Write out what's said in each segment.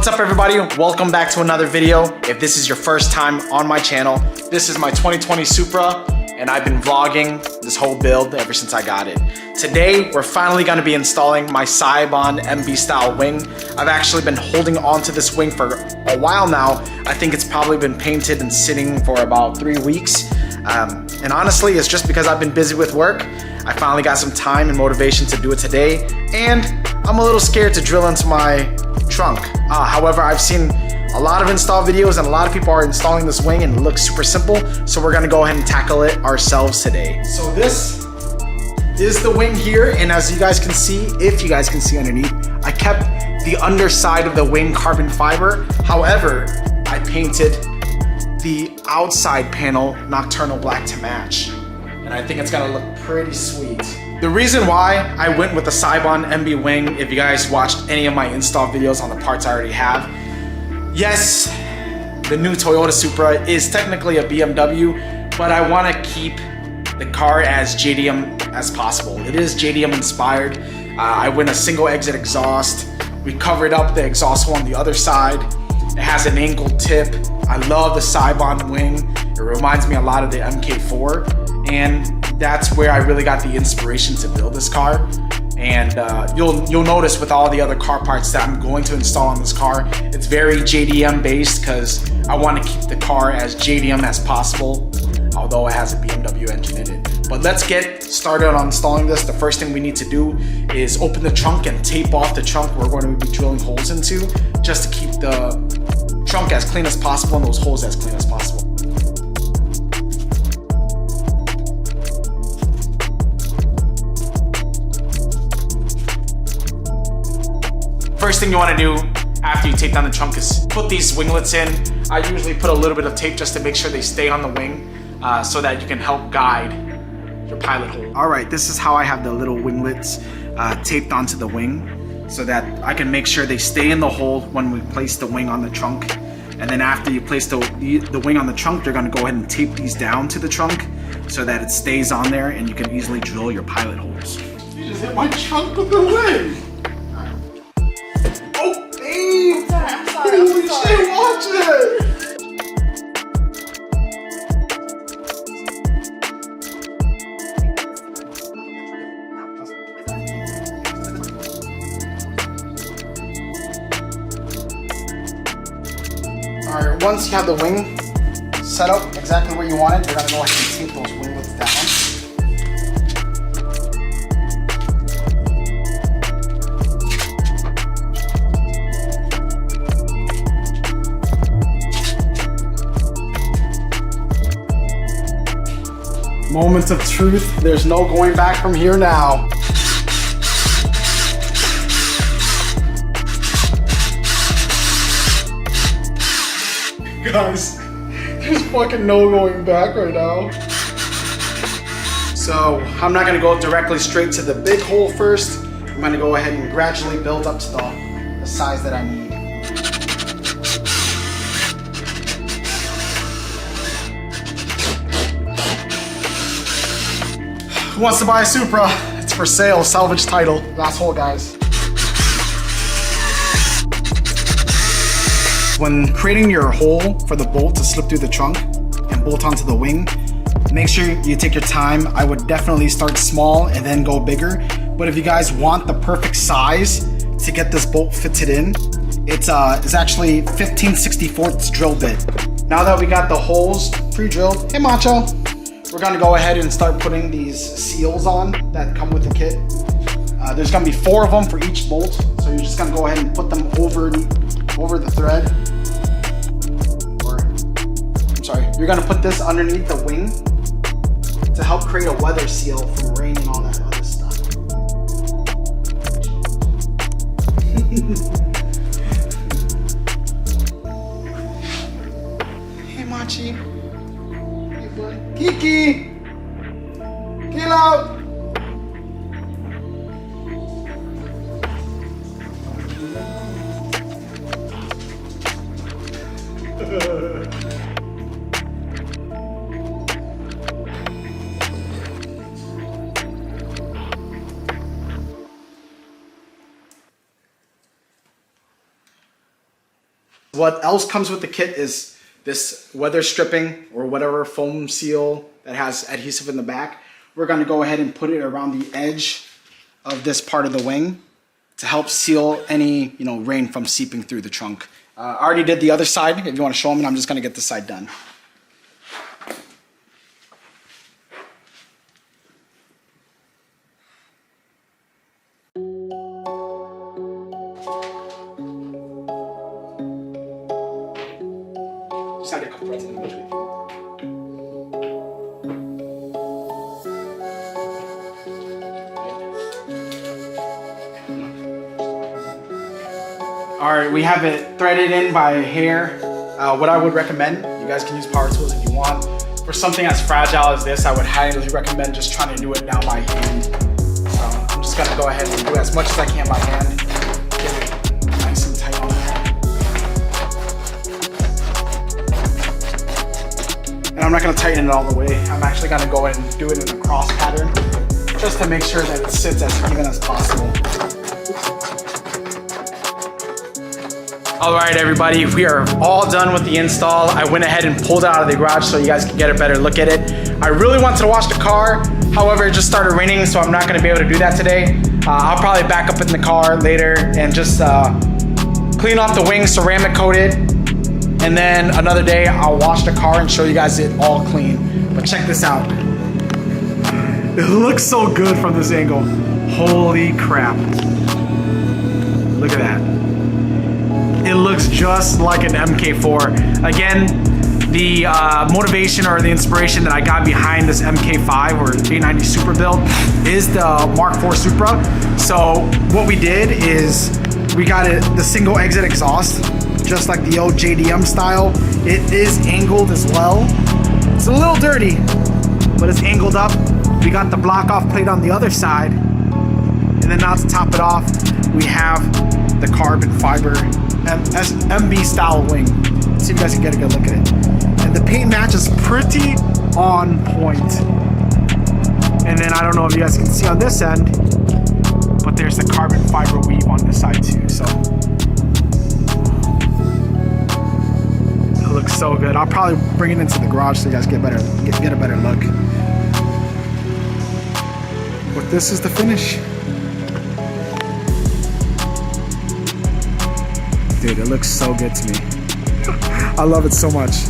What's up everybody? Welcome back to another video. If this is your first time on my channel, this is my 2020 Supra and I've been vlogging this whole build ever since I got it. Today, we're finally gonna be installing my SEIBON MB Style Wing. I've actually been holding on to this wing for a while now. I think it's probably been painted and sitting for about 3 weeks. And honestly, it's just because I've been busy with work. I finally got some time and motivation to do it today. And I'm a little scared to drill into my trunk. However, I've seen a lot of install videos and a lot of people are installing this wing and it looks super simple. So we're gonna go ahead and tackle it ourselves today. So this is the wing here. And as you guys can see, if you guys can see underneath, I kept the underside of the wing carbon fiber. However, I painted the outside panel Nocturnal black to match. And I think it's gonna look pretty sweet. The reason why I went with the SEIBON MB wing, if you guys watched any of my install videos on the parts I already have, yes, the new Toyota Supra is technically a BMW, but I wanna keep the car as JDM as possible. It is JDM inspired. I went a single exit exhaust. We covered up the exhaust hole on the other side. It has an angled tip. I love the SEIBON wing. It reminds me a lot of the MK4. And that's where I really got the inspiration to build this car. And you'll notice with all the other car parts that I'm going to install on this car, it's very JDM based because I want to keep the car as JDM as possible, although it has a BMW engine in it. But let's get started on installing this. The first thing we need to do is open the trunk and tape off the trunk we're going to be drilling holes into, just to keep the trunk as clean as possible and those holes as clean as possible. First thing you want to do after you tape down the trunk is put these winglets in. I usually put a little bit of tape just to make sure they stay on the wing so that you can help guide your pilot hole. All right, this is how I have the little winglets taped onto the wing so that I can make sure they stay in the hole when we place the wing on the trunk. And then after you place the wing on the trunk, you're gonna go ahead and tape these down to the trunk so that it stays on there and you can easily drill your pilot holes. You just hit my trunk with the wing! I'm sorry. Watch it! Alright, once you have the wing set up exactly where you want it, you're going to go ahead and tape those winglets down. Moment of truth, there's no going back from here now. Guys, there's fucking no going back right now. So, I'm not gonna go directly straight to the big hole first. I'm gonna go ahead and gradually build up to the size that I need. Who wants to buy a Supra? It's for sale, salvage title. Last hole, guys. When creating your hole for the bolt to slip through the trunk and bolt onto the wing, make sure you take your time. I would definitely start small and then go bigger. But if you guys want the perfect size to get this bolt fitted in, it's actually 15/64 drill bit. Now that we got the holes pre-drilled, hey Macho, we're gonna go ahead and start putting these seals on that come with the kit. There's gonna be 4 of them for each bolt. So you're just gonna go ahead and put them over the thread. Or, I'm sorry, you're gonna put this underneath the wing to help create a weather seal from rain and all that other stuff. Hey Machi. Hey boy. Kiki! Kilo! What else comes with the kit is this weather stripping or whatever foam seal that has adhesive in the back. We're going to go ahead and put it around the edge of this part of the wing to help seal any, rain from seeping through the trunk. I already did the other side. If you want to show them, and I'm just going to get this side done. Just had a couple threads in between. All right, we have it threaded in by a hair. What I would recommend, you guys can use power tools if you want. For something as fragile as this, I would highly recommend just trying to do it down by hand. So I'm just gonna go ahead and do as much as I can by hand. Get it nice and tight on there. And I'm not gonna tighten it all the way. I'm actually gonna go and do it in a cross pattern just to make sure that it sits as even as possible. All right, everybody, we are all done with the install. I went ahead and pulled it out of the garage so you guys can get a better look at it. I really wanted to wash the car. However, it just started raining, so I'm not gonna be able to do that today. I'll probably back up in the car later and just clean off the wing, ceramic coat it. And then another day, I'll wash the car and show you guys it all clean. But check this out. It looks so good from this angle. Holy crap. Look at that. It looks just like an MK4. Again, the motivation or the inspiration that I got behind this MK5 or A90 Supra build is the Mark IV Supra. So what we did is we got it the single exit exhaust, just like the old JDM style. It is angled as well. It's a little dirty, but it's angled up. We got the block off plate on the other side. And then now to top it off, we have the carbon fiber MB Style Wing. See if you guys can get a good look at it. And the paint match is pretty on point. And then I don't know if you guys can see on this end, but there's the carbon fiber weave on this side too. So it looks so good. I'll probably bring it into the garage so you guys get a better look. But this is the finish. Dude, it looks so good to me. I love it so much.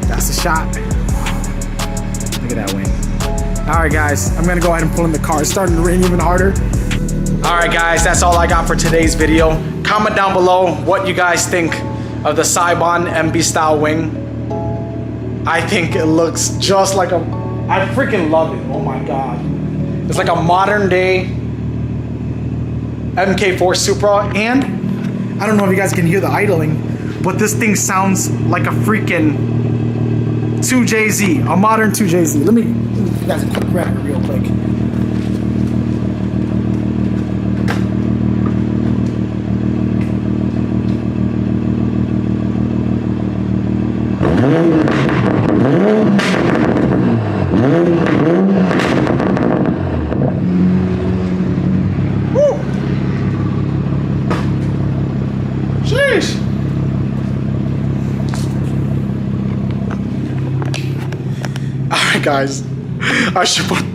That's the shot. Look at that wing. All right, guys, I'm gonna go ahead and pull in the car. It's starting to rain even harder. All right, guys, that's all I got for today's video. Comment down below what you guys think of the SEIBON MB Style Wing. I think it looks just like I freaking love it. Oh my God. It's like a modern day MK4 Supra, and I don't know if you guys can hear the idling, but this thing sounds like a freaking 2JZ, a modern 2JZ. Let me give you guys a quick record real quick. Sheesh. Alright guys,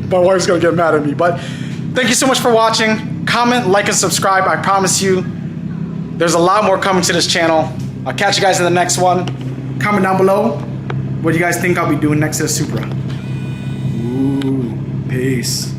my wife's gonna get mad at me, but thank you so much for watching. Comment, like, and subscribe. I promise you there's a lot more coming to this channel. I'll catch you guys in the next one. Comment down below what you guys think I'll be doing next to the Supra. Ooh, peace.